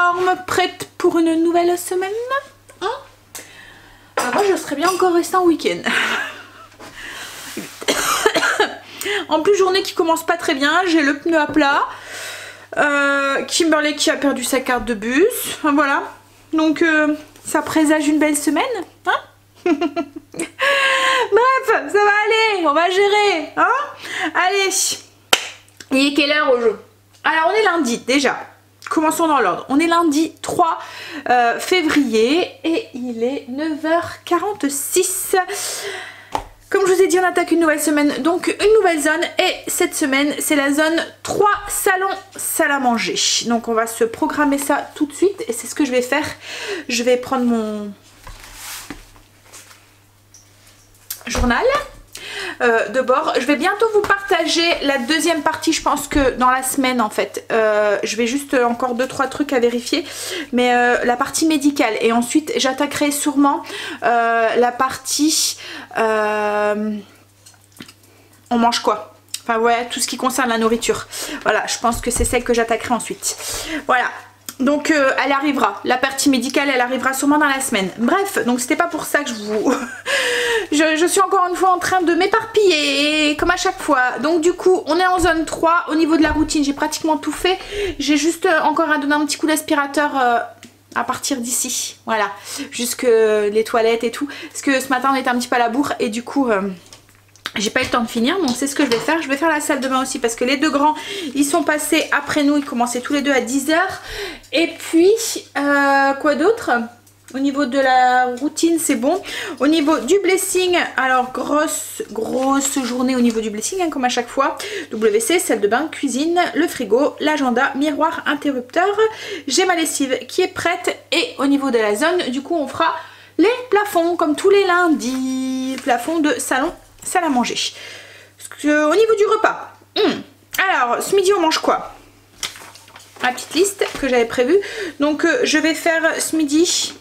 forme, prête pour une nouvelle semaine, hein? Moi je serais bien encore restée en week-end. En plus journée qui commence pas très bien, j'ai le pneu à plat, Kimberley qui a perdu sa carte de bus, enfin, voilà, donc ça présage une belle semaine, hein? Bref, ça va aller, on va gérer, hein? Allez, il est quelle heure au jeu? Alors on est lundi déjà, commençons dans l'ordre, on est lundi 3 février et il est 9h46. Comme je vous ai dit, on attaque une nouvelle semaine, donc une nouvelle zone, et cette semaine c'est la zone 3 salon salle à manger. Donc on va se programmer ça tout de suite et c'est ce que je vais faire. Je vais prendre mon journal de bord. Je vais bientôt vous partager la deuxième partie, je pense que dans la semaine en fait. Je vais juste encore 2-3 trucs à vérifier, mais la partie médicale, et ensuite j'attaquerai sûrement la partie on mange quoi, enfin ouais, tout ce qui concerne la nourriture. Voilà, je pense que c'est celle que j'attaquerai ensuite. Voilà. Donc elle arrivera, la partie médicale elle arrivera sûrement dans la semaine. Bref, donc c'était pas pour ça que je vous... je suis encore une fois en train de m'éparpiller comme à chaque fois. Donc du coup on est en zone 3, au niveau de la routine j'ai pratiquement tout fait. J'ai juste encore à donner un petit coup d'aspirateur à partir d'ici, voilà, jusque les toilettes et tout. Parce que ce matin on était un petit peu à la bourre et du coup... j'ai pas eu le temps de finir, donc c'est ce que je vais faire. Je vais faire la salle de bain aussi parce que les deux grands ils sont passés après nous, ils commençaient tous les deux à 10 h. Et puis quoi d'autre? Au niveau de la routine c'est bon. Au niveau du blessing, alors grosse journée au niveau du blessing, hein, comme à chaque fois. WC, salle de bain, cuisine, le frigo, l'agenda, miroir, interrupteur. J'ai ma lessive qui est prête, et au niveau de la zone du coup on fera les plafonds comme tous les lundis. Plafond de salon salle à manger. Au niveau du repas, alors ce midi on mange quoi? La petite liste que j'avais prévue. Donc je vais faire ce midi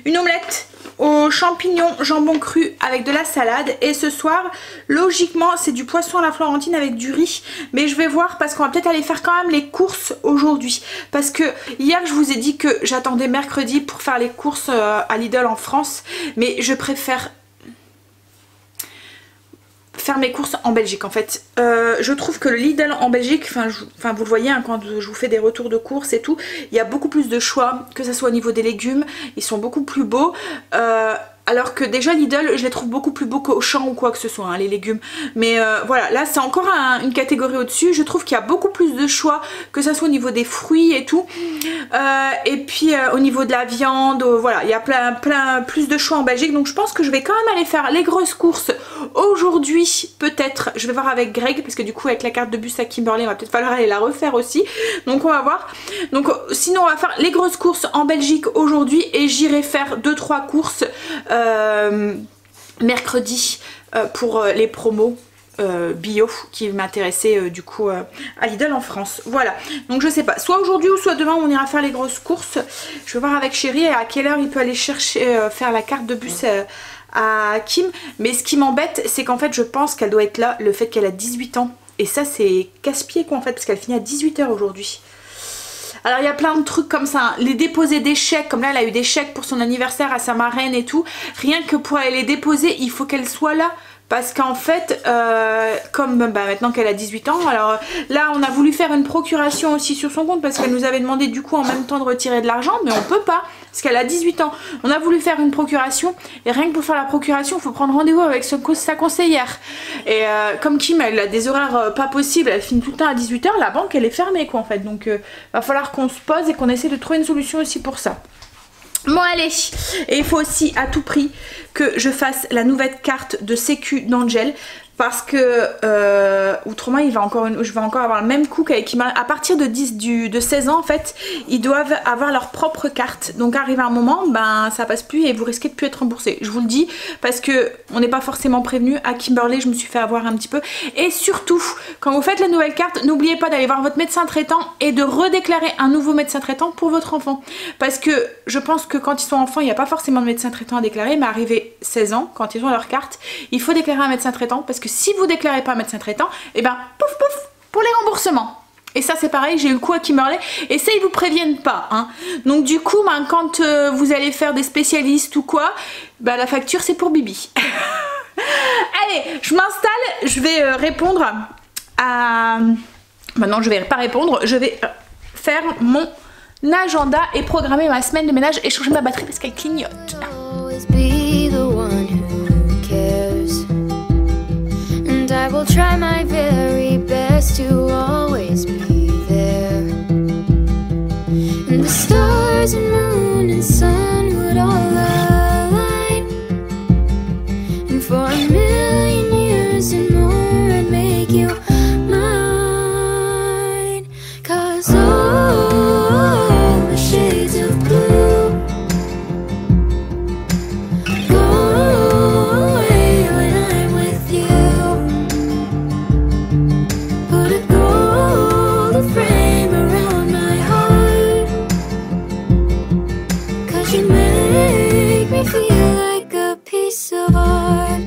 une omelette aux champignons, jambon cru avec de la salade, et ce soir logiquement c'est du poisson à la Florentine avec du riz, mais je vais voir parce qu'on va peut-être aller faire quand même les courses aujourd'hui, parce que hier je vous ai dit que j'attendais mercredi pour faire les courses à Lidl en France, mais je préfère faire mes courses en Belgique en fait. Je trouve que le Lidl en Belgique, enfin vous le voyez hein, quand je vous fais des retours de courses et tout, il y a beaucoup plus de choix, que ce soit au niveau des légumes, ils sont beaucoup plus beaux. Alors que déjà Lidl je les trouve beaucoup plus beaux qu'Auchan ou quoi que ce soit, hein, les légumes. Mais voilà, là c'est encore une catégorie au-dessus. Je trouve qu'il y a beaucoup plus de choix, que ce soit au niveau des fruits et tout. Et puis au niveau de la viande, voilà, il y a plus de choix en Belgique. Donc je pense que je vais quand même aller faire les grosses courses aujourd'hui. Peut-être, je vais voir avec Greg, parce que du coup avec la carte de bus à Kimberley, il va peut-être falloir aller la refaire aussi. Donc on va voir. Donc sinon on va faire les grosses courses en Belgique aujourd'hui, et j'irai faire 2-3 courses mercredi pour les promos bio qui m'intéressaient du coup à Lidl en France. Voilà, donc je sais pas, soit aujourd'hui ou soit demain on ira faire les grosses courses. Je vais voir avec Chéri à quelle heure il peut aller chercher faire la carte de bus à Kim. Mais ce qui m'embête c'est qu'en fait je pense qu'elle doit être là le fait qu'elle a 18 ans, et ça c'est casse-pied quoi en fait, parce qu'elle finit à 18 h aujourd'hui. Alors il y a plein de trucs comme ça, hein. Les déposer des chèques, comme là elle a eu des chèques pour son anniversaire à sa marraine et tout. Rien que pour aller les déposer, il faut qu'elle soit là. Parce qu'en fait, comme maintenant qu'elle a 18 ans, alors là on a voulu faire une procuration aussi sur son compte, parce qu'elle nous avait demandé du coup en même temps de retirer de l'argent, mais on peut pas, parce qu'elle a 18 ans. On a voulu faire une procuration, et rien que pour faire la procuration, il faut prendre rendez-vous avec sa conseillère. Et comme Kim, elle a des horaires pas possibles, elle finit tout le temps à 18 h, la banque elle est fermée quoi en fait. Donc va falloir qu'on se pose et qu'on essaie de trouver une solution aussi pour ça. Bon allez, et il faut aussi à tout prix que je fasse la nouvelle carte de sécu d'Angel, parce que autrement je vais encore avoir le même coup qu'avec Kimberley. À partir de 16 ans en fait, ils doivent avoir leur propre carte, donc arrive un moment ça passe plus et vous risquez de plus être remboursé. Je vous le dis parce que on n'est pas forcément prévenu. À Kimberley je me suis fait avoir un petit peu, et surtout quand vous faites la nouvelle carte, n'oubliez pas d'aller voir votre médecin traitant et de redéclarer un nouveau médecin traitant pour votre enfant, parce que je pense que quand ils sont enfants il n'y a pas forcément de médecin traitant à déclarer, mais arrivé 16 ans quand ils ont leur carte, il faut déclarer un médecin traitant, parce que si vous déclarez pas un médecin traitant, et pouf pouf pour les remboursements. Et ça c'est pareil, j'ai eu le cou qui me hurlait. Et ça ils vous préviennent pas. Hein. Donc du coup, ben, quand vous allez faire des spécialistes ou quoi, ben, la facture c'est pour Bibi. Allez, je m'installe, je vais répondre à... Maintenant je vais pas répondre, je vais faire mon agenda et programmer ma semaine de ménage et changer ma batterie parce qu'elle clignote. I will try my very best to always be there. And the stars and moon and sun would all align. And for a million years and more I'd make you mine. 'Cause all the shades of blue go away when I'm with you. Frame around my heart, 'cause you make me feel like a piece of art.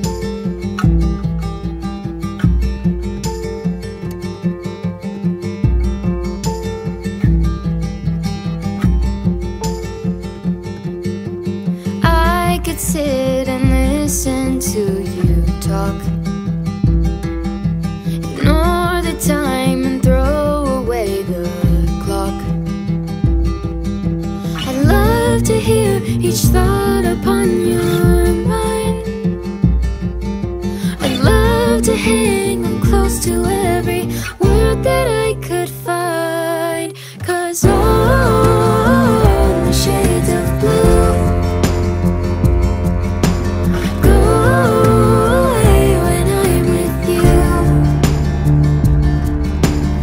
I could sit and listen to you talk, ignore the time and throw away the clock. I'd love to hear each thought upon your mind. I'd love to hang on close to every word that I could find. 'Cause all the shades of blue go away when I'm with you.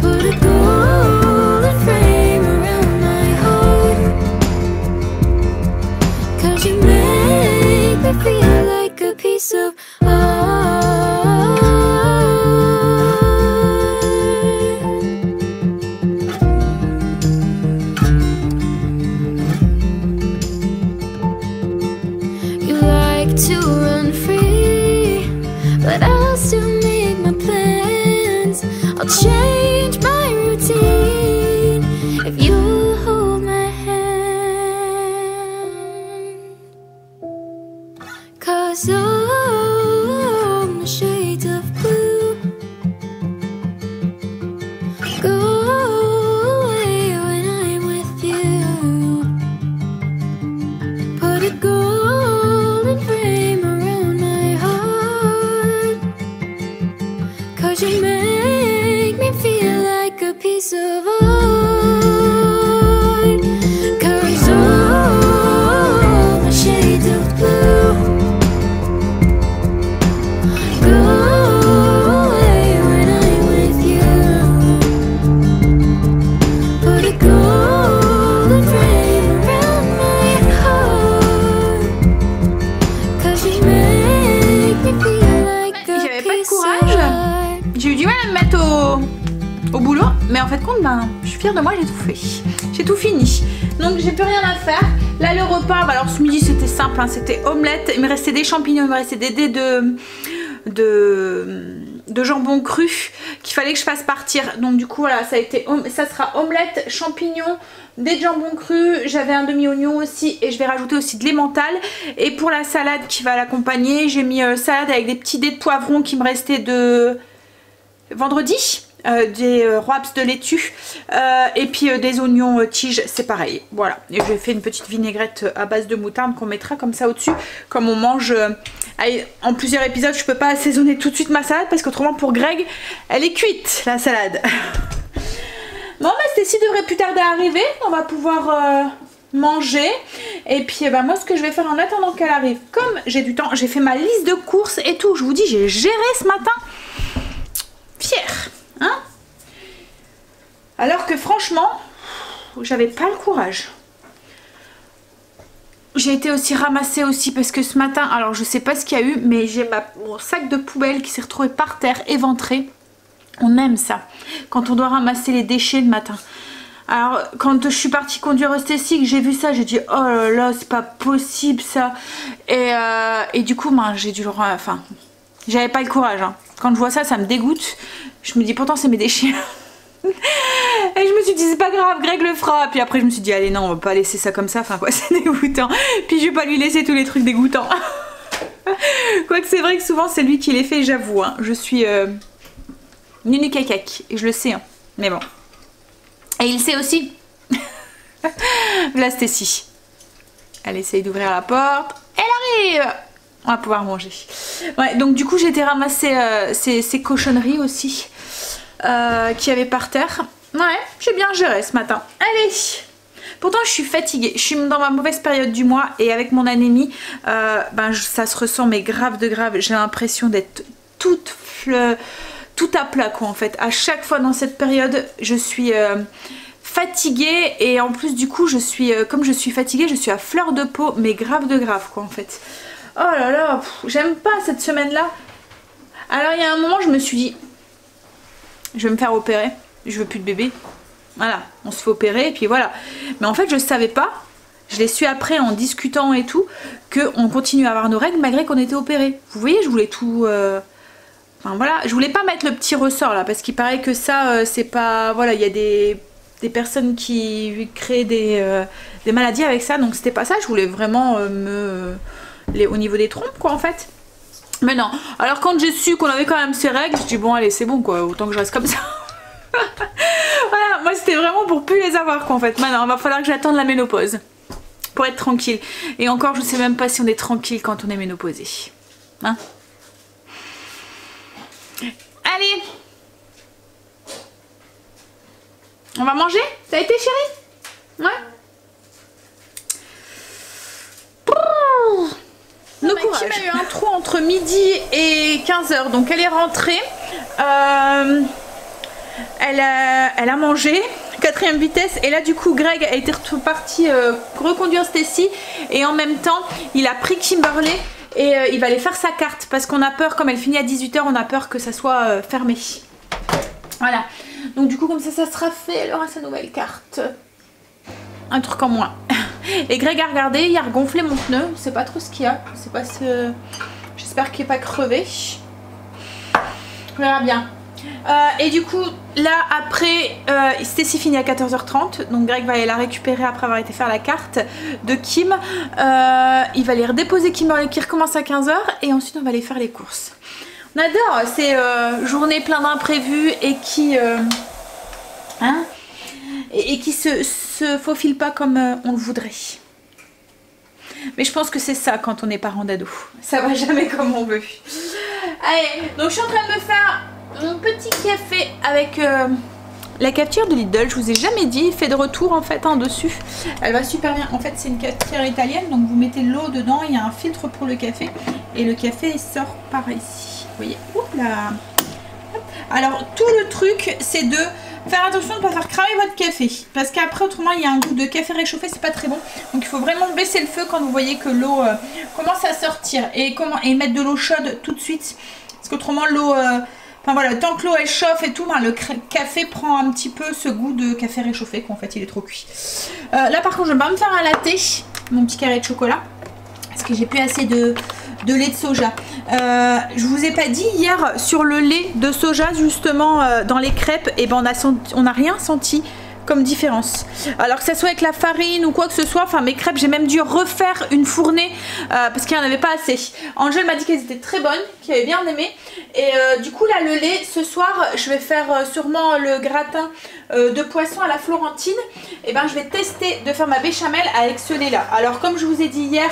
Put a golden frame around my heart, 'cause you make me feel like a piece of art. You like to run free, but I'll still make my plans. I'll change my routine if you'll hold my hand. 'Cause all the shades of blue go away when I'm with you. Put a golden frame around my heart, 'cause you make me feel like a piece of art. 'Cause all the shades of blue go away when I'm with you. Put a golden frame around my heart, 'cause you make me feel like a piece of art. J'ai eu du mal à me mettre au boulot, mais en fait compte, ben, je suis fière de moi, j'ai tout fait. J'ai tout fini. Donc j'ai plus rien à faire. Là le repas, bah, alors ce midi c'était simple, hein, c'était omelette. Il me restait des champignons, il me restait des dés de jambon cru qu'il fallait que je fasse partir. Donc du coup voilà, ça sera omelette, champignons, des jambon cru. J'avais un demi-oignon aussi et je vais rajouter aussi de l'emmental. Et pour la salade qui va l'accompagner, j'ai mis salade avec des petits dés de poivron qui me restaient de vendredi. Des wraps de laitue et puis des oignons tiges, c'est pareil. Voilà, et j'ai fait une petite vinaigrette à base de moutarde qu'on mettra comme ça au-dessus. Comme on mange en plusieurs épisodes, je peux pas assaisonner tout de suite ma salade parce qu'autrement pour Greg, elle est cuite la salade. Bon, bah Stécie devrait plus tarder à arriver, on va pouvoir manger. Et puis bah, moi ce que je vais faire en attendant qu'elle arrive, comme j'ai du temps, j'ai fait ma liste de courses et tout. Je vous dis, j'ai géré ce matin. Fière. Hein? Alors que franchement j'avais pas le courage. J'ai été aussi ramassée aussi parce que ce matin, alors je sais pas ce qu'il y a eu, mais j'ai mon sac de poubelle qui s'est retrouvé par terre éventré. On aime ça quand on doit ramasser les déchets le matin. Alors quand je suis partie conduire au Stécie, j'ai vu ça, j'ai dit oh là là, c'est pas possible ça. Et du coup ben, j'ai dû le... Enfin, j'avais pas le courage hein. Quand je vois ça, ça me dégoûte. Je me dis pourtant c'est mes déchets. Et je me suis dit c'est pas grave, Greg le fera. Puis après je me suis dit allez non, on va pas laisser ça comme ça, enfin quoi, c'est dégoûtant. Puis je vais pas lui laisser tous les trucs dégoûtants. Quoique c'est vrai que souvent c'est lui qui les fait, j'avoue, hein. Je suis nunu cacac, et je le sais, hein. Mais bon. Et il sait aussi. Là Stécie. Elle essaye d'ouvrir la porte. Elle arrive. On va pouvoir manger. Ouais, donc du coup j'ai été ramasser ces cochonneries aussi qu'il y avait par terre. Ouais, j'ai bien géré ce matin. Allez. Pourtant je suis fatiguée, je suis dans ma mauvaise période du mois et avec mon anémie, ça se ressent mais grave de grave. J'ai l'impression d'être tout à plat quoi en fait. À chaque fois dans cette période, je suis fatiguée et en plus du coup je suis, comme je suis fatiguée, je suis à fleur de peau mais grave de grave quoi en fait. Oh là là, j'aime pas cette semaine là. Alors il y a un moment je me suis dit, je vais me faire opérer, je veux plus de bébé. Voilà, on se fait opérer et puis voilà. Mais en fait je savais pas, je l'ai su après en discutant et tout, qu'on continue à avoir nos règles malgré qu'on était opéré. Vous voyez, je voulais tout... Enfin voilà, je voulais pas mettre le petit ressort là parce qu'il paraît que ça c'est pas... Voilà, il y a des personnes qui créent des maladies avec ça, donc c'était pas ça. Je voulais vraiment au niveau des trompes quoi en fait. Mais non, alors quand j'ai su qu'on avait quand même ces règles, je dis bon allez c'est bon quoi, autant que je reste comme ça. Voilà, moi c'était vraiment pour plus les avoir quoi en fait. Maintenant il va falloir que j'attende la ménopause pour être tranquille. Et encore je sais même pas si on est tranquille quand on est ménopausé. Hein? Allez, on va manger? Ça a été chérie? Ouais. Nos courages. Kim a eu un trou entre midi et 15h, donc elle est rentrée. Elle a mangé, 4ème vitesse, et là du coup Greg a été reparti reconduire Stécie et en même temps il a pris Kimberley et il va aller faire sa carte parce qu'on a peur, comme elle finit à 18h, on a peur que ça soit fermé. Voilà, donc du coup comme ça sera fait, elle aura sa nouvelle carte. Un truc en moins. Et Greg a regardé, il a regonflé mon pneu, je sais pas trop ce qu'il y a, je sais pas ce... J'espère qu'il n'est pas crevé. On verra bien. Et du coup là après Stécie finit à 14h30, donc Greg va aller la récupérer après avoir été faire la carte de Kim. Il va aller redéposer Kimberley qui recommence à 15h et ensuite on va aller faire les courses. On adore ces journées plein d'imprévus et qui et qui se faufilent pas comme on le voudrait. Mais je pense que c'est ça quand on est parent d'ado, ça va jamais comme on veut. Allez, donc je suis en train de me faire mon petit café avec la cafetière de Lidl. Je vous ai jamais dit, fait de retour en fait hein, dessus. Elle va super bien. En fait c'est une cafetière italienne, donc vous mettez de l'eau dedans, il y a un filtre pour le café et le café sort par ici. Vous voyez, oups là. Alors tout le truc c'est de faire attention de ne pas faire cramer votre café parce qu'après autrement il y a un goût de café réchauffé, c'est pas très bon. Donc il faut vraiment baisser le feu quand vous voyez que l'eau commence à sortir et mettre de l'eau chaude tout de suite parce qu'autrement l'eau... Enfin voilà, tant que l'eau elle chauffe et tout, le café prend un petit peu ce goût de café réchauffé qu'en fait il est trop cuit. Là par contre je vais pas me faire un latte, mon petit carré de chocolat, parce que j'ai plus assez de lait de soja. Je vous ai pas dit hier sur le lait de soja justement dans les crêpes, et ben on n'a rien senti comme différence. Alors que ça soit avec la farine ou quoi que ce soit, enfin mes crêpes j'ai même dû refaire une fournée parce qu'il n'y en avait pas assez. Angèle m'a dit qu'elles étaient très bonnes, qu'elle avait bien aimé, et du coup là le lait ce soir je vais faire sûrement le gratin de poisson à la Florentine. Et ben je vais tester de faire ma béchamel avec ce lait là. Alors comme je vous ai dit hier,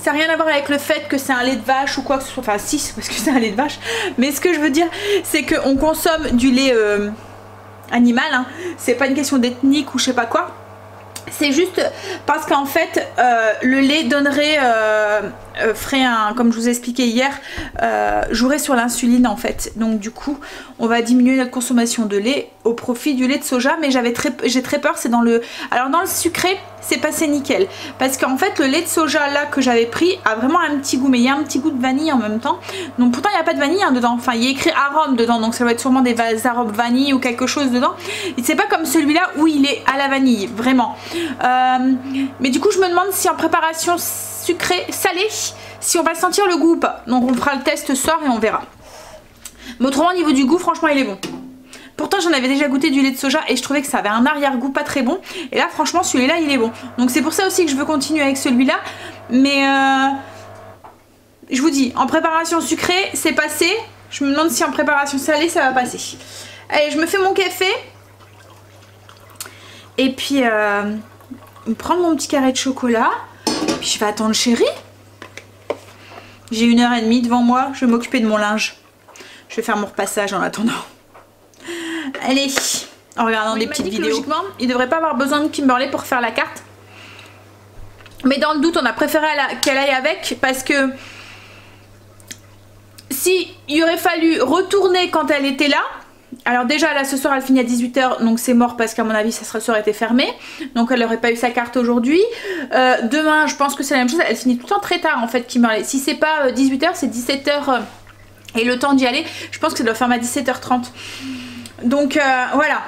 ça n'a rien à voir avec le fait que c'est un lait de vache ou quoi que ce soit, enfin si parce que c'est un lait de vache, mais ce que je veux dire c'est qu'on consomme du lait animal, hein. C'est pas une question d'ethnique ou je sais pas quoi, c'est juste parce qu'en fait le lait donnerait ferait un, comme je vous ai expliqué hier, jouerait sur l'insuline en fait, donc du coup on va diminuer notre consommation de lait au profit du lait de soja. Mais j'ai très peur, c'est dans le, alors dans le sucré c'est passé nickel parce qu'en fait le lait de soja là que j'avais pris a vraiment un petit goût, mais il y a un petit goût de vanille en même temps, donc pourtant il n'y a pas de vanille hein, dedans, enfin il y a écrit arôme dedans, donc ça va être sûrement des arômes vanille ou quelque chose dedans. C'est pas comme celui-là où il est à la vanille vraiment, mais du coup je me demande si en préparation sucré salé si on va sentir le goût ou pas, donc on fera le test ce soir et on verra. Mais autrement au niveau du goût franchement il est bon. Pourtant j'en avais déjà goûté du lait de soja et je trouvais que ça avait un arrière-goût pas très bon. Et là franchement celui-là il est bon. Donc c'est pour ça aussi que je veux continuer avec celui-là. Mais je vous dis, en préparation sucrée c'est passé. Je me demande si en préparation salée ça va passer. Allez, je me fais mon café. Et puis prendre mon petit carré de chocolat. Puis je vais attendre chérie. J'ai 1h30 devant moi, je vais m'occuper de mon linge. Je vais faire mon repassage en attendant. Allez, en regardant des petites vidéos. Logiquement, il ne devrait pas avoir besoin de Kimberley pour faire la carte. Mais dans le doute, on a préféré qu'elle aille avec parce que si il aurait fallu retourner quand elle était là. Alors déjà là ce soir elle finit à 18 h donc c'est mort parce qu'à mon avis ça aurait été fermé. Donc elle n'aurait pas eu sa carte aujourd'hui. Demain je pense que c'est la même chose, elle finit tout le temps très tard en fait Kimberley. Si c'est pas 18 h c'est 17 h et le temps d'y aller je pense que ça doit fermer à 17 h 30. Donc voilà.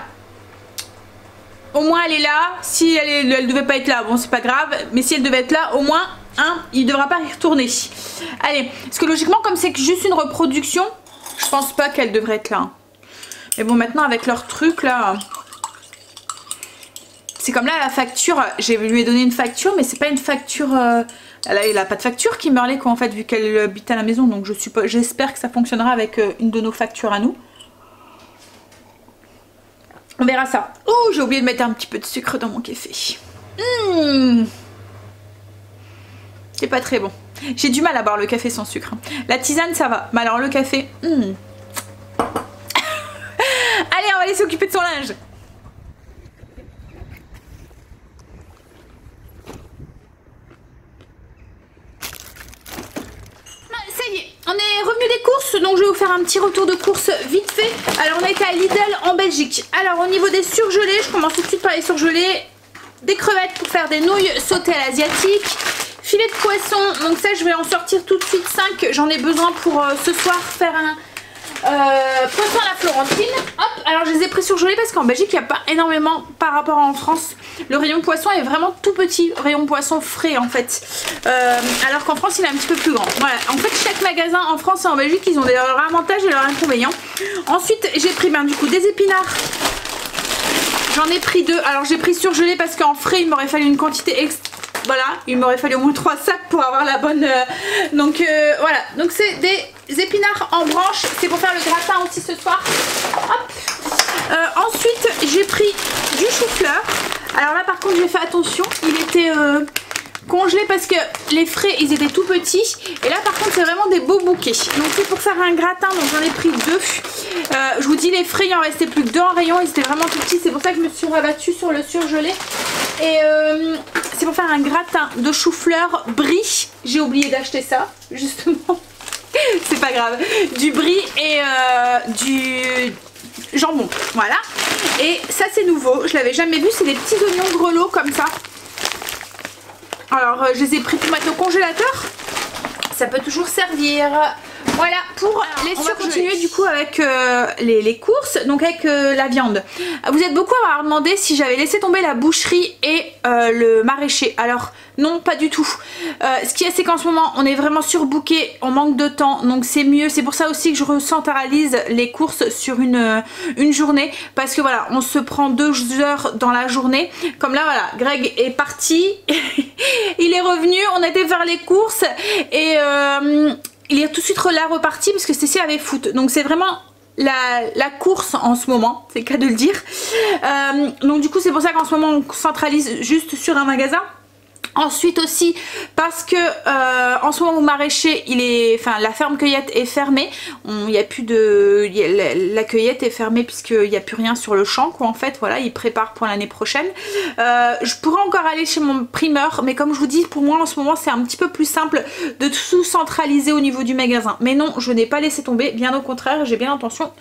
Au moins elle est là, si elle devait pas être là bon c'est pas grave. Mais si elle devait être là au moins il ne devra pas y retourner. Allez, parce que logiquement comme c'est juste une reproduction je pense pas qu'elle devrait être là. Mais bon maintenant avec leur truc là, c'est comme là la facture, je lui ai donné une facture mais c'est pas une facture, elle a pas de facture Kimberley quoi en fait vu qu'elle habite à la maison. Donc j'espère que ça fonctionnera avec une de nos factures à nous. On verra ça. Oh j'ai oublié de mettre un petit peu de sucre dans mon café. C'est pas très bon. J'ai du mal à boire le café sans sucre. La tisane ça va, mais alors le café... Allez, on va aller s'occuper de son linge. Ça y est, on est revenu des courses, donc je vais vous faire un petit retour de course vite fait. Alors on a été à Lidl en Belgique. Alors au niveau des surgelés, je commence tout de suite par les surgelés. Des crevettes pour faire des nouilles sautées à l'asiatique. Filet de poisson, donc ça je vais en sortir tout de suite 5. J'en ai besoin pour ce soir faire un... poisson à la Florentine. Hop, alors je les ai pris surgelés parce qu'en Belgique il n'y a pas énormément par rapport à en France. Le rayon poisson est vraiment tout petit, rayon poisson frais en fait, alors qu'en France il est un petit peu plus grand. Voilà, en fait chaque magasin en France et en Belgique ils ont leurs avantages et leurs inconvénients. Ensuite j'ai pris du coup des épinards. J'en ai pris 2. Alors j'ai pris surgelés parce qu'en frais il m'aurait fallu une quantité voilà, il m'aurait fallu au moins 3 sacs pour avoir la bonne... Donc voilà, donc c'est des épinards en branche. C'est pour faire le gratin aussi ce soir. Hop. Ensuite j'ai pris du chou-fleur. Alors là par contre j'ai fait attention, il était congelé parce que les frais ils étaient tout petits. Et là par contre c'est vraiment des beaux bouquets. Donc c'est pour faire un gratin, donc j'en ai pris 2. Je vous dis les frais il en restait plus que 2 en rayon, ils étaient vraiment tout petits. C'est pour ça que je me suis rabattue sur le surgelé. Et c'est pour faire un gratin de chou-fleur brie. J'ai oublié d'acheter ça justement. C'est pas grave. Du brie et du jambon. Voilà. Et ça c'est nouveau, je l'avais jamais vu. C'est des petits oignons grelots comme ça. Alors je les ai pris tomates au congélateur. Ça peut toujours servir. Voilà pour les surgelés. On va continuer du coup avec les courses, donc avec la viande. Vous êtes beaucoup à m'avoir demandé si j'avais laissé tomber la boucherie et le maraîcher. Alors non, pas du tout. Ce qui est c'est qu'en ce moment on est vraiment surbooké, on manque de temps, donc c'est mieux. C'est pour ça aussi que je recentralise les courses sur une journée, parce que voilà, on se prend 2 heures dans la journée. Comme là voilà, Greg est parti, il est revenu, on a été faire les courses et il est tout de suite là reparti parce que Cécile avait foot. Donc c'est vraiment la course en ce moment, c'est le cas de le dire. Donc du coup c'est pour ça qu'en ce moment on centralise juste sur un magasin. Ensuite aussi parce que en ce moment au maraîcher la ferme cueillette est fermée. Il y a plus de la cueillette est fermée puisqu'il n'y a plus rien sur le champ quoi en fait. Voilà, ils préparent pour l'année prochaine. Je pourrais encore aller chez mon primeur, mais comme je vous dis, pour moi en ce moment c'est un petit peu plus simple de tout centraliser au niveau du magasin. Mais non, je n'ai pas laissé tomber, bien au contraire, j'ai bien l'intention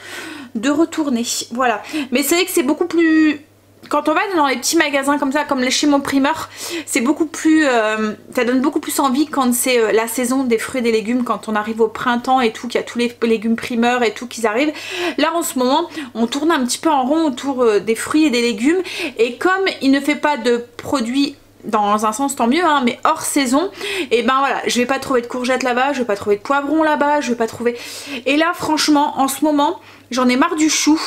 de retourner. Voilà, mais c'est vrai que c'est beaucoup plus... Quand on va dans les petits magasins comme ça, comme chez mon primeur, c'est beaucoup plus... ça donne beaucoup plus envie quand c'est la saison des fruits et des légumes, quand on arrive au printemps et tout, qu'il y a tous les légumes primeurs et tout qui arrivent. Là en ce moment, on tourne un petit peu en rond autour des fruits et des légumes. Et comme il ne fait pas de produits dans un sens tant mieux hein, mais hors saison, et ben voilà, je vais pas trouver de courgettes là-bas, je vais pas trouver de poivrons là-bas, je vais pas trouver, et là franchement en ce moment j'en ai marre du chou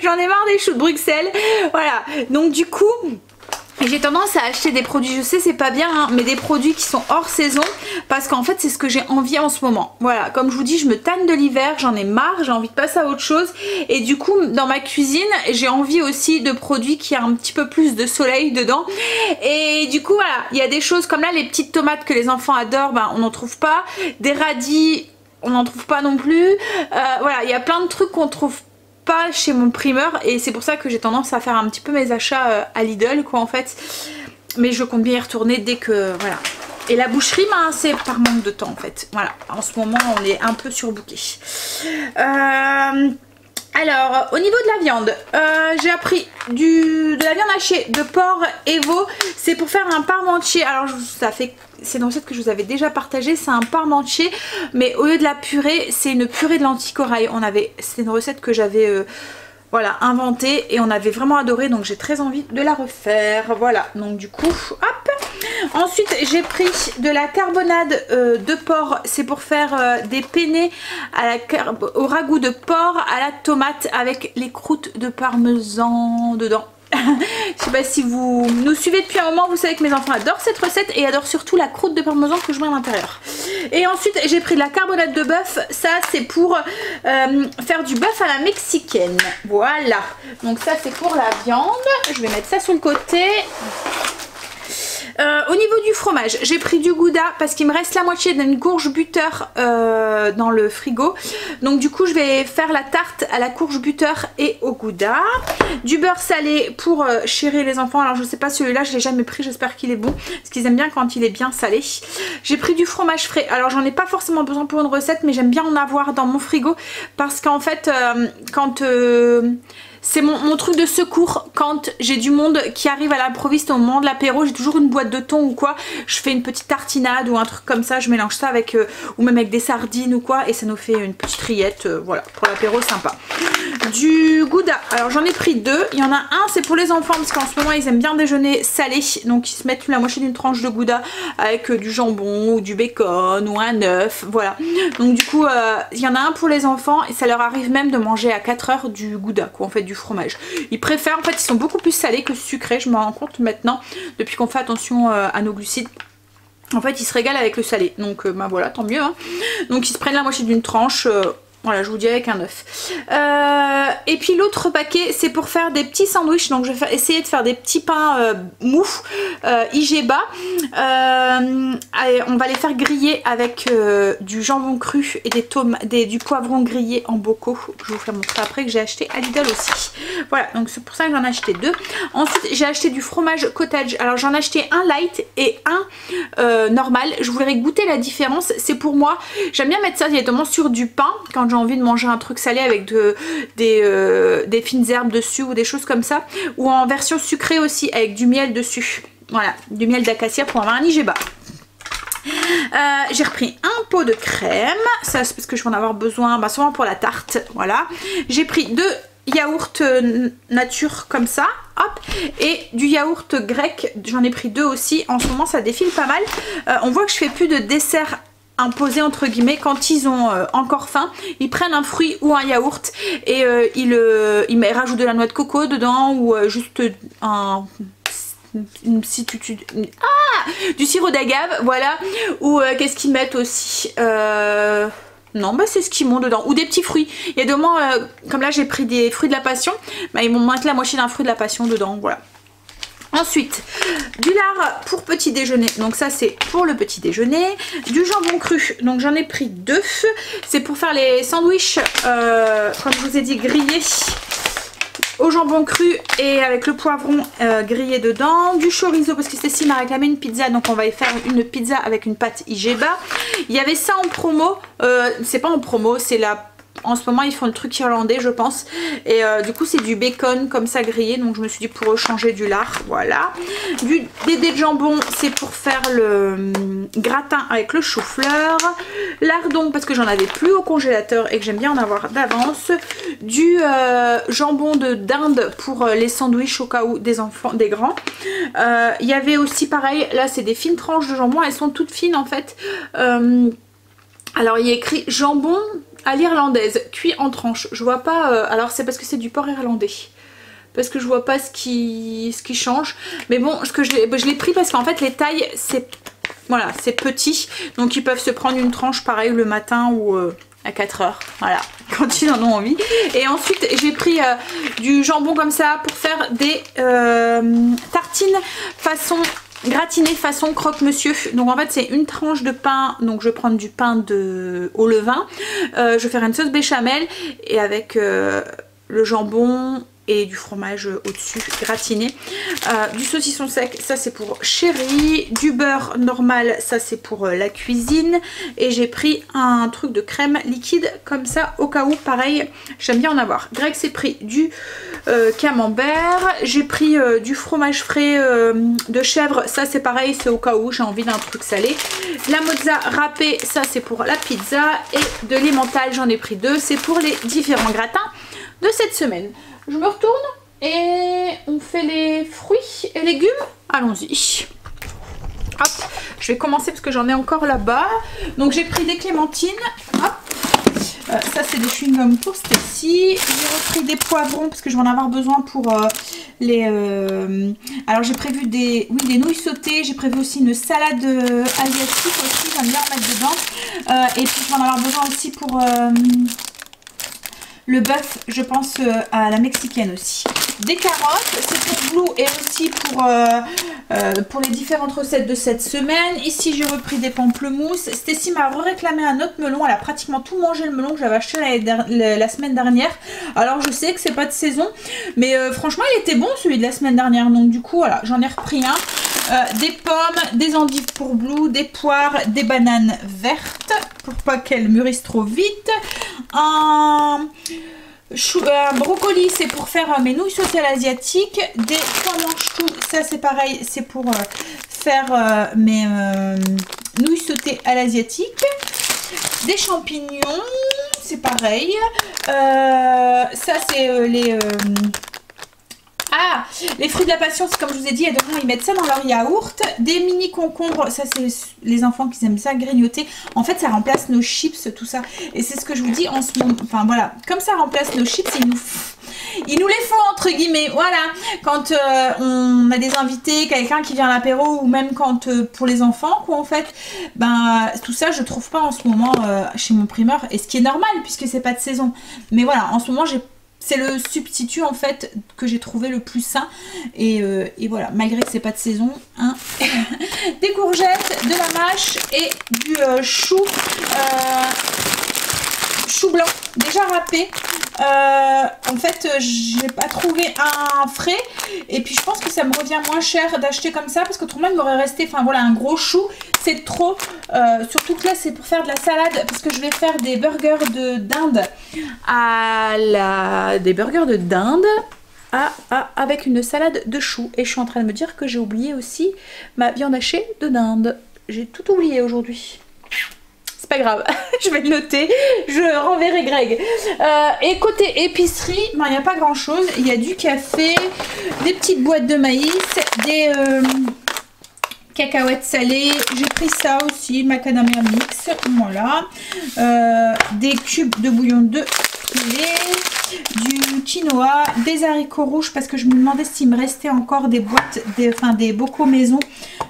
j'en ai marre des choux de Bruxelles, voilà, donc du coup j'ai tendance à acheter des produits, je sais c'est pas bien hein, mais des produits qui sont hors saison, parce qu'en fait c'est ce que j'ai envie en ce moment. Voilà, comme je vous dis, je me tanne de l'hiver, j'en ai marre, j'ai envie de passer à autre chose, et du coup dans ma cuisine j'ai envie aussi de produits qui a un petit peu plus de soleil dedans, et du coup voilà, il y a des choses comme là, les petites tomates que les enfants adorent, ben, on n'en trouve pas, des radis on n'en trouve pas non plus, voilà, il y a plein de trucs qu'on trouve pas chez mon primeur, et c'est pour ça que j'ai tendance à faire un petit peu mes achats à Lidl quoi en fait, mais je compte bien y retourner dès que voilà. Et la boucherie ben, c'est par manque de temps en fait, voilà, en ce moment on est un peu surbooké. Alors au niveau de la viande, j'ai appris de la viande hachée de porc et veau, c'est pour faire un parmentier. Alors ça fait, c'est une recette que je vous avais déjà partagée, c'est un parmentier mais au lieu de la purée c'est une purée de lentilles corail. C'est une recette que j'avais voilà, inventée et on avait vraiment adoré, donc j'ai très envie de la refaire. Voilà, donc du coup hop. Ensuite j'ai pris de la carbonade de porc, c'est pour faire des penne au ragoût de porc à la tomate avec les croûtes de parmesan dedans. Je sais pas si vous nous suivez depuis un moment, vous savez que mes enfants adorent cette recette et adorent surtout la croûte de parmesan que je mets à l'intérieur. Et ensuite j'ai pris de la carbonade de bœuf, ça c'est pour faire du bœuf à la mexicaine. Voilà, donc ça c'est pour la viande, je vais mettre ça sur le côté. Au niveau du fromage, j'ai pris du gouda parce qu'il me reste la moitié d'une courge butter dans le frigo. Donc du coup je vais faire la tarte à la courge butter et au gouda. Du beurre salé pour chérir les enfants. Alors je sais pas, celui-là je l'ai jamais pris, j'espère qu'il est bon, parce qu'ils aiment bien quand il est bien salé. J'ai pris du fromage frais. Alors j'en ai pas forcément besoin pour une recette, mais j'aime bien en avoir dans mon frigo parce qu'en fait quand c'est mon truc de secours quand j'ai du monde qui arrive à l'improviste au moment de l'apéro, j'ai toujours une boîte de thon ou quoi, je fais une petite tartinade ou un truc comme ça, je mélange ça avec ou même avec des sardines ou quoi, et ça nous fait une petite rillette, voilà, pour l'apéro sympa. Du gouda, alors j'en ai pris deux, il y en a un c'est pour les enfants parce qu'en ce moment ils aiment bien déjeuner salé, donc ils se mettent la moitié d'une tranche de gouda avec du jambon ou du bacon ou un œuf, voilà. Donc du coup il y en a un pour les enfants et ça leur arrive même de manger à 4 heures du gouda quoi, en fait du fromage. Ils préfèrent, en fait ils sont beaucoup plus salés que sucrés, je me rends compte maintenant depuis qu'on fait attention à nos glucides. En fait ils se régalent avec le salé, donc bah voilà, tant mieux hein. Donc ils se prennent la moitié d'une tranche, voilà, je vous dis avec un œuf. Et puis l'autre paquet c'est pour faire des petits sandwichs, donc je vais essayer de faire des petits pains mous Igeba. On va les faire griller avec du jambon cru et du poivron grillé en bocaux. Je vous ferai montrer après, que j'ai acheté à Lidl aussi. Voilà, donc c'est pour ça que j'en ai acheté deux. Ensuite j'ai acheté du fromage cottage. Alors j'en ai acheté un light et un normal. Je voudrais goûter la différence. C'est pour moi, j'aime bien mettre ça directement sur du pain quand j'ai envie de manger un truc salé avec des fines herbes dessus ou des choses comme ça, ou en version sucrée aussi avec du miel dessus. Voilà, du miel d'acacia pour avoir un Igeba. J'ai repris un pot de crème, ça c'est parce que je vais en avoir besoin, bah, souvent pour la tarte, voilà. J'ai pris deux yaourts nature comme ça, hop, et du yaourt grec, j'en ai pris deux aussi. En ce moment ça défile pas mal. On voit que je fais plus de dessert imposé entre guillemets. Quand ils ont encore faim, ils prennent un fruit ou un yaourt et ils rajoutent de la noix de coco dedans ou juste du sirop d'agave, voilà. Ou qu'est-ce qu'ils mettent aussi, non bah c'est ce qu'ils m'ont dedans, ou des petits fruits. Il y a des moments comme là j'ai pris des fruits de la passion, bah, ils m'ont mis la moitié d'un fruit de la passion dedans, voilà. Ensuite, du lard pour petit déjeuner, donc ça c'est pour le petit déjeuner. Du jambon cru, donc j'en ai pris deux. C'est pour faire les sandwichs, comme je vous ai dit, grillés au jambon cru et avec le poivron grillé dedans. Du chorizo parce que Cécile m'a réclamé une pizza, donc on va y faire une pizza avec une pâte Igeba. Il y avait ça en promo, c'est pas en promo, c'est la En ce moment ils font le truc irlandais je pense. Et du coup c'est du bacon comme ça grillé. Donc je me suis dit pour changer du lard. Voilà. Des dés de jambon c'est pour faire le gratin avec le chou-fleur. Lardon parce que j'en avais plus au congélateur et que j'aime bien en avoir d'avance. Du jambon de dinde pour les sandwichs au cas où des enfants, des grands. Il y avait aussi pareil, là c'est des fines tranches de jambon, elles sont toutes fines en fait. Alors il y a écrit jambon à l'irlandaise, cuit en tranches. Je vois pas, alors c'est parce que c'est du porc irlandais. Parce que je vois pas ce qui change. Mais bon, je l'ai pris parce qu'en fait les tailles c'est voilà, c'est petit. Donc ils peuvent se prendre une tranche pareil le matin ou à 4 heures. Voilà, quand ils en ont envie. Et ensuite j'ai pris du jambon comme ça pour faire des tartines façon gratiné façon croque-monsieur. Donc en fait c'est une tranche de pain. Donc je vais prendre du pain au levain. Je vais faire une sauce béchamel et avec le jambon et du fromage au-dessus gratiné. Du saucisson sec, ça c'est pour chérie. Du beurre normal, ça c'est pour la cuisine. Et j'ai pris un truc de crème liquide comme ça au cas où, pareil, j'aime bien en avoir. Greg s'est pris du camembert. J'ai pris du fromage frais de chèvre, ça c'est pareil, c'est au cas où j'ai envie d'un truc salé. La mozza râpée, ça c'est pour la pizza. Et de l'emmental, j'en ai pris 2, c'est pour les différents gratins de cette semaine. Je me retourne et on fait les fruits et légumes. Allons-y. Hop, je vais commencer parce que j'en ai encore là-bas. Donc j'ai pris des clémentines. Hop. Ça c'est des chewing-gums pour Stacy. J'ai repris des poivrons parce que je vais en avoir besoin pour les... Alors j'ai prévu des nouilles sautées. J'ai prévu aussi une salade asiatique aussi. J'aime bien en mettre dedans. Et puis je vais en avoir besoin aussi pour... le bœuf, je pense à la mexicaine aussi. Des carottes, c'est pour Blue et aussi pour les différentes recettes de cette semaine. Ici, j'ai repris des pamplemousses. Stacy m'a réclamé un autre melon. Elle a pratiquement tout mangé le melon que j'avais acheté la semaine dernière. Alors, je sais que c'est pas de saison, mais franchement, il était bon celui de la semaine dernière. Donc, du coup, voilà, j'en ai repris un. Des pommes, des endives pour Blue, des poires, des bananes vertes pour pas qu'elles mûrissent trop vite. Un brocoli, c'est pour faire mes nouilles sautées à l'asiatique. Des pois mange-tout, ça c'est pareil, c'est pour faire mes nouilles sautées à l'asiatique. Des champignons, c'est pareil. Ça c'est les fruits de la passion, c'est comme je vous ai dit, ils mettent ça dans leur yaourt. Des mini concombres, ça c'est les enfants qui aiment ça grignoter. En fait ça remplace nos chips, tout ça. Et c'est ce que je vous dis en ce moment. Enfin voilà, comme ça remplace nos chips, il nous les faut entre guillemets. Voilà, quand on a des invités, quelqu'un qui vient à l'apéro, ou même quand pour les enfants quoi en fait, ben tout ça je trouve pas en ce moment chez mon primeur. Et ce qui est normal puisque c'est pas de saison. Mais voilà, en ce moment c'est le substitut en fait que j'ai trouvé le plus sain et voilà, malgré que c'est pas de saison hein. Des courgettes, de la mâche et du chou blanc déjà râpé. En fait j'ai pas trouvé un frais et puis je pense que ça me revient moins cher d'acheter comme ça parce qu'autrement il m'aurait resté, enfin voilà, un gros chou c'est trop, surtout que là c'est pour faire de la salade parce que je vais faire des burgers de dinde avec une salade de choux et je suis en train de me dire que j'ai oublié aussi ma viande hachée de dinde. J'ai tout oublié aujourd'hui. C'est pas grave, je vais le noter, je renverrai Greg. Et côté épicerie, il n'y a pas grand chose. Il y a du café, des petites boîtes de maïs, des cacahuètes salées. J'ai pris ça aussi, macadamia mix, voilà. Des cubes de bouillon de poulet, du quinoa, des haricots rouges parce que je me demandais s'il me restait encore des boîtes, des bocaux maison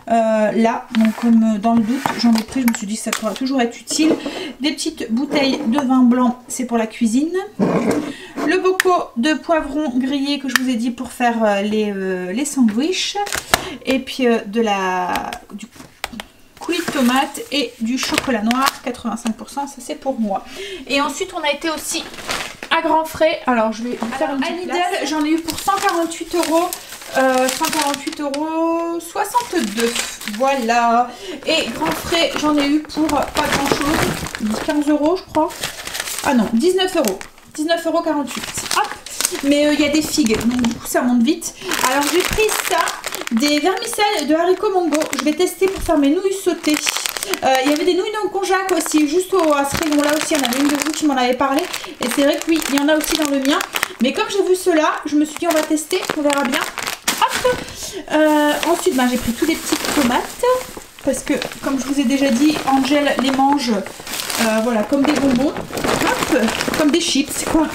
là, donc comme dans le doute j'en ai pris, je me suis dit que ça pourra toujours être utile. Des petites bouteilles de vin blanc, c'est pour la cuisine. Le bocaux de poivrons grillés que je vous ai dit pour faire les sandwichs. Et puis du coulis de tomate et du chocolat noir 85%, ça c'est pour moi. Et ensuite on a été aussi à Grand Frais. Alors je vais faire une petite place. J'en ai eu pour 148 euros. 148 euros 62, voilà. Et Grand Frais j'en ai eu pour pas grand chose, 15 euros je crois. Ah non, 19 euros. 19,48 €. Hop. Mais il y a des figues, donc du coup ça monte vite. Alors j'ai pris ça, des vermicelles de haricots mongo. Je vais tester pour faire mes nouilles sautées. Il y avait des nouilles dans le konjac aussi, juste à ce rayon-là aussi. Il y en avait une de vous qui m'en avait parlé. Et c'est vrai que oui, il y en a aussi dans le mien. Mais comme j'ai vu cela, je me suis dit on va tester, on verra bien. Hop. Ensuite, ben, j'ai pris tous les petites tomates. Parce que, comme je vous ai déjà dit, Angel les mange voilà, comme des bonbons. Hop, comme des chips, quoi.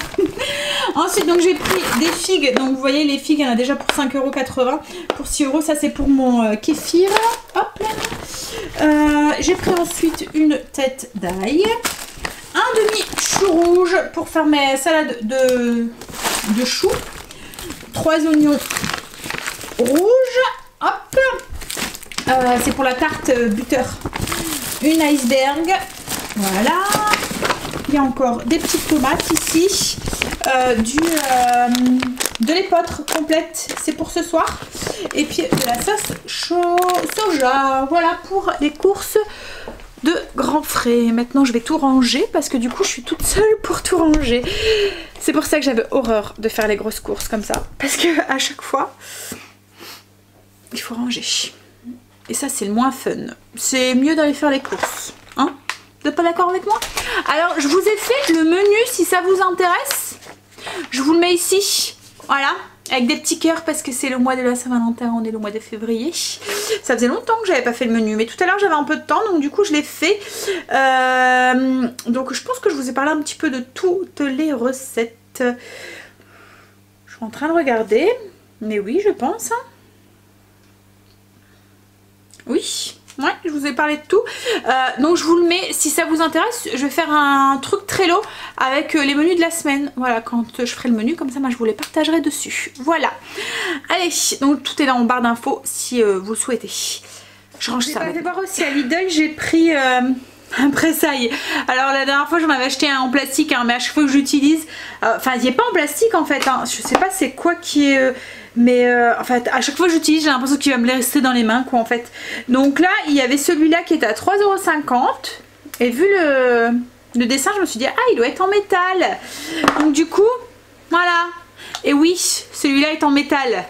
Ensuite, donc j'ai pris des figues. Donc, vous voyez, les figues, il y en a déjà pour 5,80 €. Pour 6 €, ça c'est pour mon kéfir. Hop là. J'ai pris ensuite une tête d'ail. Un demi-chou rouge pour faire mes salades de choux. 3 oignons rouges. Hop. C'est pour la tarte butter. Une iceberg. Voilà. Il y a encore des petites tomates ici. De l'épeautre complète. C'est pour ce soir. Et puis de la sauce soja. Voilà pour les courses de grands frais. Maintenant je vais tout ranger parce que du coup je suis toute seule pour tout ranger. C'est pour ça que j'avais horreur de faire les grosses courses comme ça. Parce que à chaque fois, il faut ranger. Et ça c'est le moins fun. C'est mieux d'aller faire les courses. Hein? Vous n'êtes pas d'accord avec moi? Alors je vous ai fait le menu si ça vous intéresse. Je vous le mets ici. Voilà. Avec des petits cœurs parce que c'est le mois de la Saint-Valentin. On est le mois de février. Ça faisait longtemps que j'avais pas fait le menu. Mais tout à l'heure j'avais un peu de temps. Donc du coup je l'ai fait. Donc je pense que je vous ai parlé un petit peu de toutes les recettes. Je suis en train de regarder. Mais oui je pense. Oui, ouais, je vous ai parlé de tout. Donc je vous le mets, si ça vous intéresse, je vais faire un truc Trello avec les menus de la semaine. Voilà, quand je ferai le menu, comme ça moi je vous les partagerai dessus. Voilà. Allez, donc tout est dans en barre d'infos si vous le souhaitez. Je range ça. Je vais voir aussi à Lidl, j'ai pris un pressail. Alors la dernière fois j'en avais acheté un en plastique, hein, mais à chaque fois que j'utilise, enfin il n'est pas en plastique en fait, hein. Je sais pas c'est quoi qui est... Mais en fait à chaque fois que j'utilise j'ai l'impression qu'il va me rester dans les mains quoi en fait. Donc là il y avait celui-là qui était à 3,50 € et vu le dessin je me suis dit ah il doit être en métal. Donc du coup voilà. Et oui celui-là est en métal.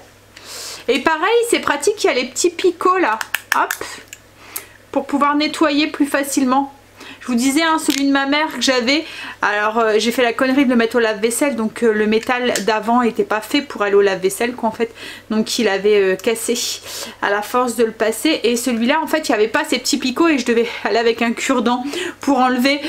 Et pareil c'est pratique, il y a les petits picots là. Hop. Pour pouvoir nettoyer plus facilement. Je vous disais hein, celui de ma mère que j'avais, alors j'ai fait la connerie de le mettre au lave-vaisselle, donc le métal d'avant n'était pas fait pour aller au lave-vaisselle quoi en fait, donc il avait cassé à la force de le passer. Et celui-là en fait il n'y avait pas ces petits picots et je devais aller avec un cure-dent pour enlever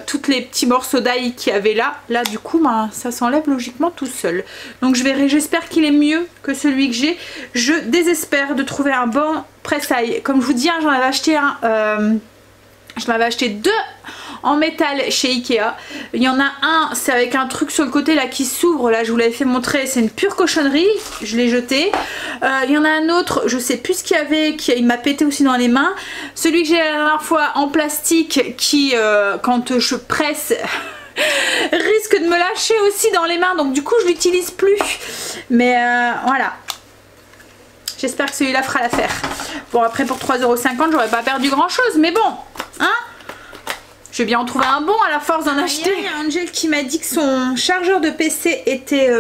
tous les petits morceaux d'ail qu'il y avait là. Là du coup ben, ça s'enlève logiquement tout seul. Donc je verrai, j'espère qu'il est mieux que celui que j'ai. Je désespère de trouver un bon presse-ail. Comme je vous dis hein, j'en avais acheté un... J'en avais acheté deux en métal chez Ikea. Il y en a un, c'est avec un truc sur le côté là qui s'ouvre. Là, je vous l'avais fait montrer. C'est une pure cochonnerie. Je l'ai jeté. Il y en a un autre, je sais plus ce qu'il y avait, il m'a pété aussi dans les mains. Celui que j'ai la dernière fois en plastique qui, quand je presse... risque de me lâcher aussi dans les mains. Donc du coup, je l'utilise plus. Mais voilà. J'espère que celui-là fera l'affaire. Bon, après pour 3,50 €, j'aurais pas perdu grand-chose. Mais bon, hein, je vais bien en trouver un bon à la force d'en acheter. Il y a Angel qui m'a dit que son chargeur de PC était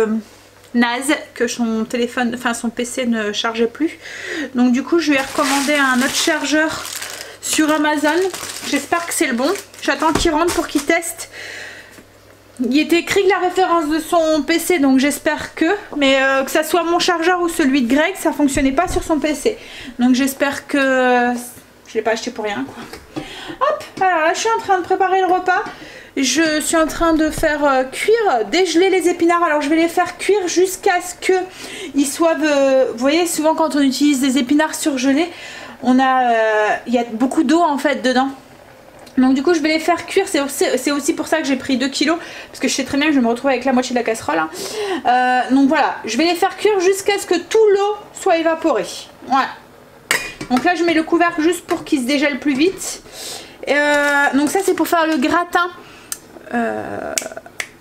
naze, que son téléphone, enfin son PC ne chargeait plus. Donc du coup, je lui ai recommandé un autre chargeur sur Amazon. J'espère que c'est le bon. J'attends qu'il rentre pour qu'il teste. Il était écrit que la référence de son PC, donc j'espère que, mais que ça soit mon chargeur ou celui de Greg, ça fonctionnait pas sur son PC. Donc j'espère que je l'ai pas acheté pour rien quoi. Hop, alors là je suis en train de préparer le repas. Je suis en train de faire cuire, dégeler les épinards. Alors je vais les faire cuire jusqu'à ce que ils soient, vous voyez souvent quand on utilise des épinards surgelés, on a, il y a beaucoup d'eau en fait dedans. Donc du coup je vais les faire cuire, c'est aussi pour ça que j'ai pris 2 kilos, parce que je sais très bien que je vais me retrouver avec la moitié de la casserole hein. Donc voilà, je vais les faire cuire jusqu'à ce que tout l'eau soit évaporée. Voilà. Donc là je mets le couvercle juste pour qu'il se dégèle plus vite. Donc ça c'est pour faire le gratin.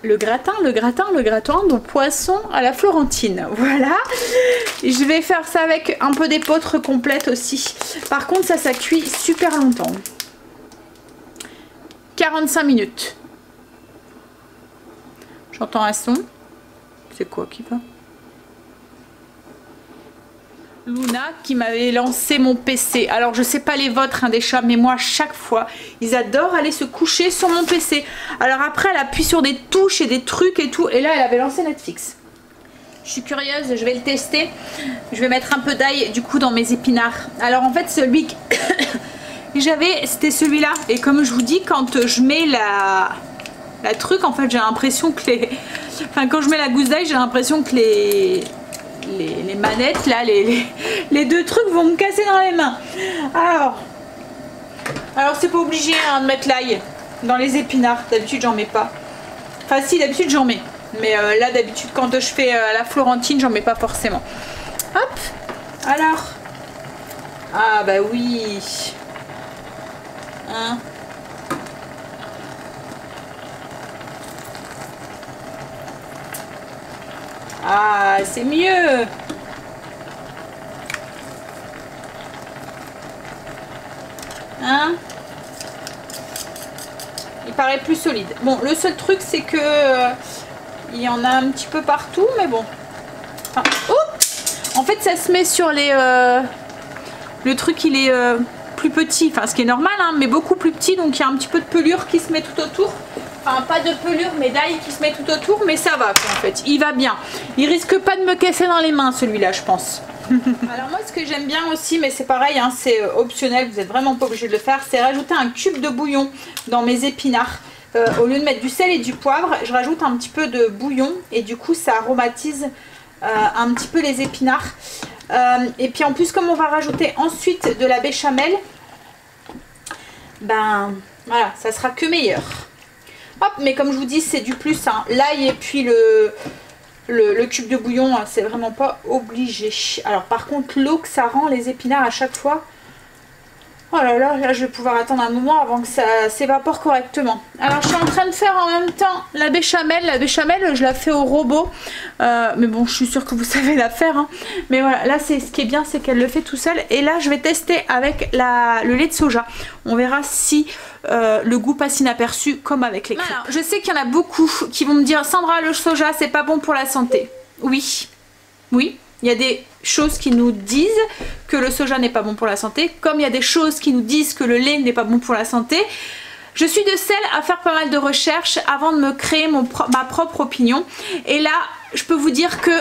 Le gratin de poisson à la florentine. Voilà. Je vais faire ça avec un peu d'épeautre complète aussi. Par contre ça cuit super longtemps. 45 minutes. J'entends un son. C'est quoi qui va? Luna qui m'avait lancé mon PC. Alors je sais pas les vôtres hein, des chats, mais moi chaque fois ils adorent aller se coucher sur mon PC. Alors après elle appuie sur des touches et des trucs et tout, et là elle avait lancé Netflix. Je suis curieuse, je vais le tester. Je vais mettre un peu d'ail du coup dans mes épinards. Alors en fait celui que j'avais c'était celui-là, et comme je vous dis, quand je mets la truc, en fait j'ai l'impression que enfin quand je mets la gousse d'ail, j'ai l'impression que les manettes là, les deux trucs vont me casser dans les mains. Alors c'est pas obligé hein, de mettre l'ail dans les épinards. D'habitude j'en mets pas. Enfin si, d'habitude j'en mets. Mais là d'habitude quand je fais la Florentine, j'en mets pas forcément. Hop. Alors. Ah bah oui. Hein. Ah, c'est mieux. Hein? Il paraît plus solide. Bon, le seul truc, c'est que il y en a un petit peu partout, mais bon. Enfin, oh, en fait, ça se met sur les... le truc, il est plus petit. Enfin, ce qui est normal, hein, mais beaucoup plus petit. Donc, il y a un petit peu de pelure qui se met tout autour. Enfin, pas de pelure, mais d'ail qui se met tout autour, mais ça va quoi, en fait, il va bien. Il risque pas de me casser dans les mains celui-là, je pense. Alors moi, ce que j'aime bien aussi, mais c'est pareil, hein, c'est optionnel, vous n'êtes vraiment pas obligé de le faire, c'est rajouter un cube de bouillon dans mes épinards. Au lieu de mettre du sel et du poivre, je rajoute un petit peu de bouillon et du coup ça aromatise un petit peu les épinards. Et puis en plus, comme on va rajouter ensuite de la béchamel, ben voilà, ça sera que meilleur. Hop, mais comme je vous dis, c'est du plus, hein. L'ail et puis le cube de bouillon, c'est vraiment pas obligé. Alors par contre, l'eau que ça rend les épinards à chaque fois, oh là là, là je vais pouvoir attendre un moment avant que ça s'évapore correctement. Alors je suis en train de faire en même temps la béchamel. La béchamel, je la fais au robot, mais bon, je suis sûre que vous savez la faire, hein. Mais voilà, là c'est ce qui est bien, c'est qu'elle le fait tout seul. Et là je vais tester avec le lait de soja. On verra si le goût passe inaperçu comme avec les crêpes. Voilà. Je sais qu'il y en a beaucoup qui vont me dire, Sandra, le soja c'est pas bon pour la santé. Oui, oui, il y a des choses qui nous disent que le soja n'est pas bon pour la santé, comme il y a des choses qui nous disent que le lait n'est pas bon pour la santé. Je suis de celle à faire pas mal de recherches avant de me créer ma propre opinion. Et là, je peux vous dire que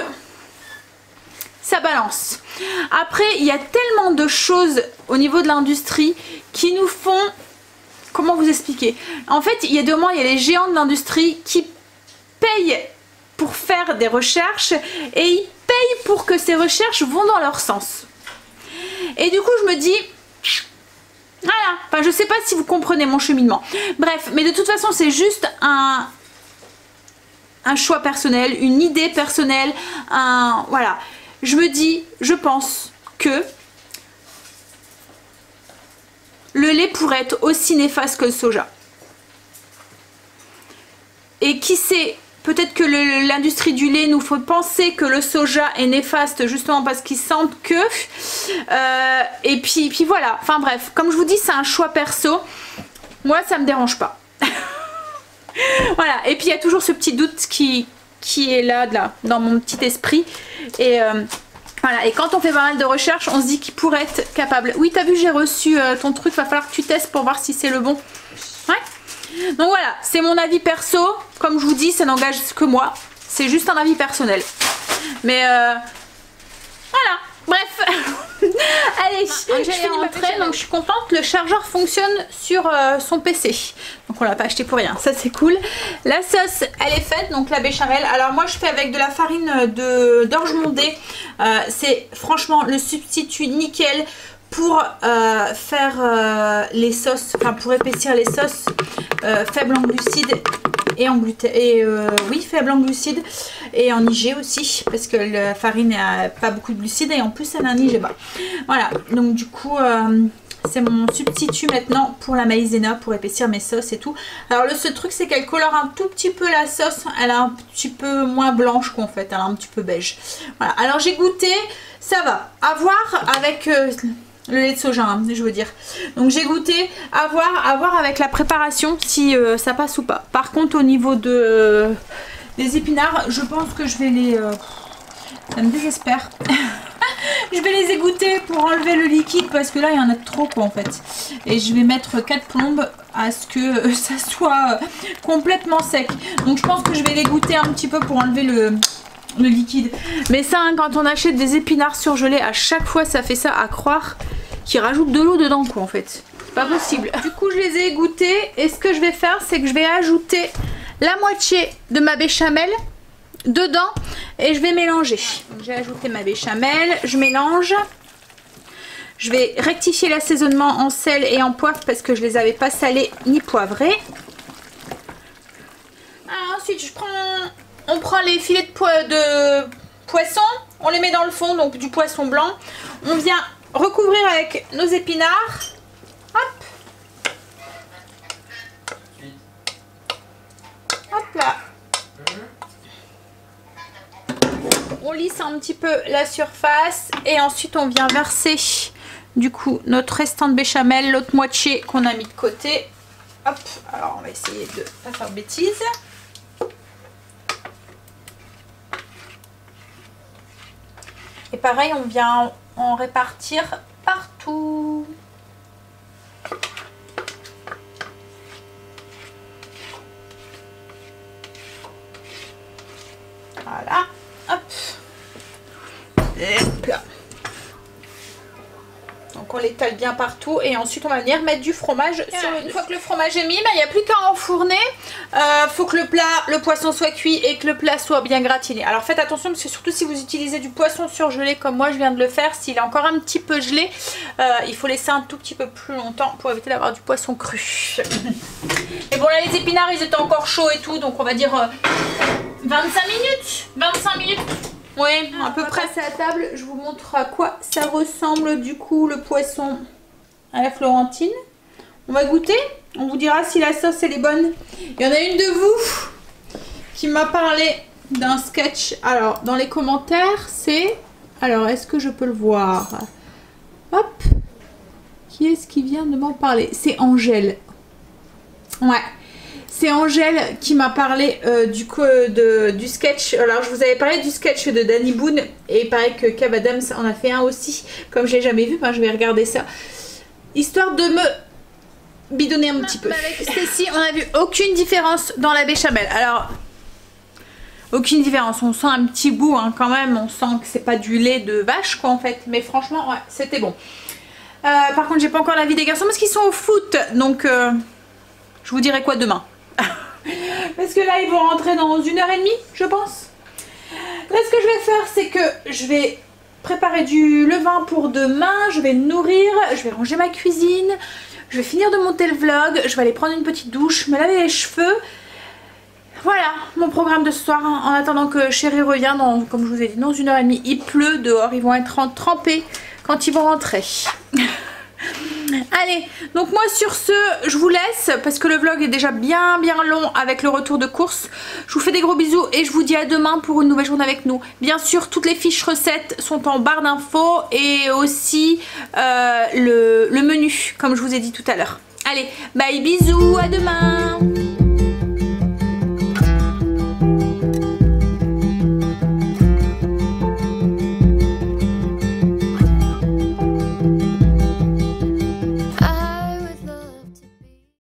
ça balance. Après, il y a tellement de choses au niveau de l'industrie qui nous font... Comment vous expliquer? En fait, il y a deux mois, il y a les géants de l'industrie qui payent pour faire des recherches et ils payent pour que ces recherches vont dans leur sens. Et du coup, je me dis... Voilà, enfin je sais pas si vous comprenez mon cheminement. Bref, mais de toute façon, c'est juste un choix personnel, une idée personnelle, voilà. Je me dis, je pense que le lait pourrait être aussi néfaste que le soja. Et qui sait, peut-être que l'industrie du lait nous fait penser que le soja est néfaste justement parce qu'ils sentent que... et puis voilà, enfin bref, comme je vous dis, c'est un choix perso. Moi, ça me dérange pas. Voilà, et puis il y a toujours ce petit doute qui est là, dans mon petit esprit. Et... voilà, et quand on fait pas mal de recherches, on se dit qu'il pourrait être capable. Oui, t'as vu, j'ai reçu ton truc, va falloir que tu testes pour voir si c'est le bon. Ouais. Donc voilà, c'est mon avis perso. Comme je vous dis, ça n'engage que moi. C'est juste un avis personnel. Mais voilà, bref. Allez, je finis rentrer, donc je suis contente. Le chargeur fonctionne sur son PC. Donc on l'a pas acheté pour rien, ça c'est cool. La sauce, elle est faite, donc la béchamel. Alors moi je fais avec de la farine d'orge mondée. C'est franchement le substitut nickel pour faire les sauces, enfin pour épaissir les sauces, faible en glucides et en gluten, et oui, faible en glucides et en IG aussi, parce que la farine n'a pas beaucoup de glucides et en plus elle a un IG bas. Voilà, donc du coup c'est mon substitut maintenant pour la maïzena, pour épaissir mes sauces et tout. Alors le seul truc, c'est qu'elle colore un tout petit peu la sauce, elle est un petit peu moins blanche qu'en fait, elle est un petit peu beige. Voilà, alors j'ai goûté, ça va, à voir avec... le lait de soja, hein, je veux dire. Donc j'ai goûté, à voir avec la préparation si ça passe ou pas. Par contre, au niveau Les épinards, je pense que je vais les... ça me désespère. Je vais les égoutter pour enlever le liquide parce que là il y en a trop quoi en fait. Et je vais mettre 4 plombes à ce que ça soit complètement sec. Donc je pense que je vais l'égoutter un petit peu pour enlever le liquide. Mais ça hein, quand on achète des épinards surgelés, à chaque fois ça fait ça, à croire qu'ils rajoutent de l'eau dedans quoi en fait. C'est pas possible. Du coup je les ai égouttés et ce que je vais faire c'est que je vais ajouter la moitié de ma béchamel dedans et je vais mélanger. J'ai ajouté ma béchamel, je mélange. Je vais rectifier l'assaisonnement en sel et en poivre parce que je les avais pas salés ni poivrés. Alors, ensuite on prend les filets de poisson, on les met dans le fond, donc du poisson blanc. On vient recouvrir avec nos épinards. Hop. Hop là. On lisse un petit peu la surface et ensuite on vient verser du coup notre restant de béchamel, l'autre moitié qu'on a mis de côté. Hop, alors on va essayer de pas faire de bêtises. Et pareil, on vient en répartir partout. Voilà, hop. Donc on l'étale bien partout et ensuite on va venir mettre du fromage sur le... Une fois que le fromage est mis, il n'y a plus qu'à enfourner. Faut que le poisson soit cuit et que le plat soit bien gratiné. Alors faites attention parce que surtout si vous utilisez du poisson surgelé comme moi je viens de le faire, s'il est encore un petit peu gelé, il faut laisser un tout petit peu plus longtemps pour éviter d'avoir du poisson cru. Et bon là les épinards ils étaient encore chauds et tout, donc on va dire 25 minutes. 25 minutes. Oui, à peu près. C'est à table, je vous montre à quoi ça ressemble du coup le poisson à la Florentine. On va goûter, on vous dira si la sauce elle est bonne. Il y en a une de vous qui m'a parlé d'un sketch. Alors dans les commentaires c'est... Alors est-ce que je peux le voir? Hop. Qui est-ce qui vient de m'en parler? C'est Angèle. Ouais. C'est Angèle qui m'a parlé du sketch. Alors je vous avais parlé du sketch de Danny Boone et il paraît que Kev Adams en a fait un aussi. Comme je l'ai jamais vu, ben, je vais regarder ça. Histoire de me bidonner un petit peu. Avec Stécie, on a vu aucune différence dans la béchamel. Alors, aucune différence. On sent un petit goût hein, quand même. On sent que c'est pas du lait de vache quoi en fait. Mais franchement, ouais, c'était bon. Par contre, j'ai pas encore l'avis des garçons parce qu'ils sont au foot. Donc, je vous dirai quoi demain. Parce que là ils vont rentrer dans 1h30 je pense. Là ce que je vais faire c'est que je vais préparer du levain pour demain. Je vais nourrir, je vais ranger ma cuisine. Je vais finir de monter le vlog. Je vais aller prendre une petite douche, me laver les cheveux. Voilà mon programme de ce soir. En attendant que chéri revienne dans, comme je vous ai dit, dans 1h30. Il pleut dehors, ils vont être trempés quand ils vont rentrer. Allez, donc moi sur ce, je vous laisse parce que le vlog est déjà bien long avec le retour de course. Je vous fais des gros bisous et je vous dis à demain pour une nouvelle journée avec nous. Bien sûr, toutes les fiches recettes sont en barre d'infos et aussi le menu, comme je vous ai dit tout à l'heure. Allez, bye, bisous, à demain.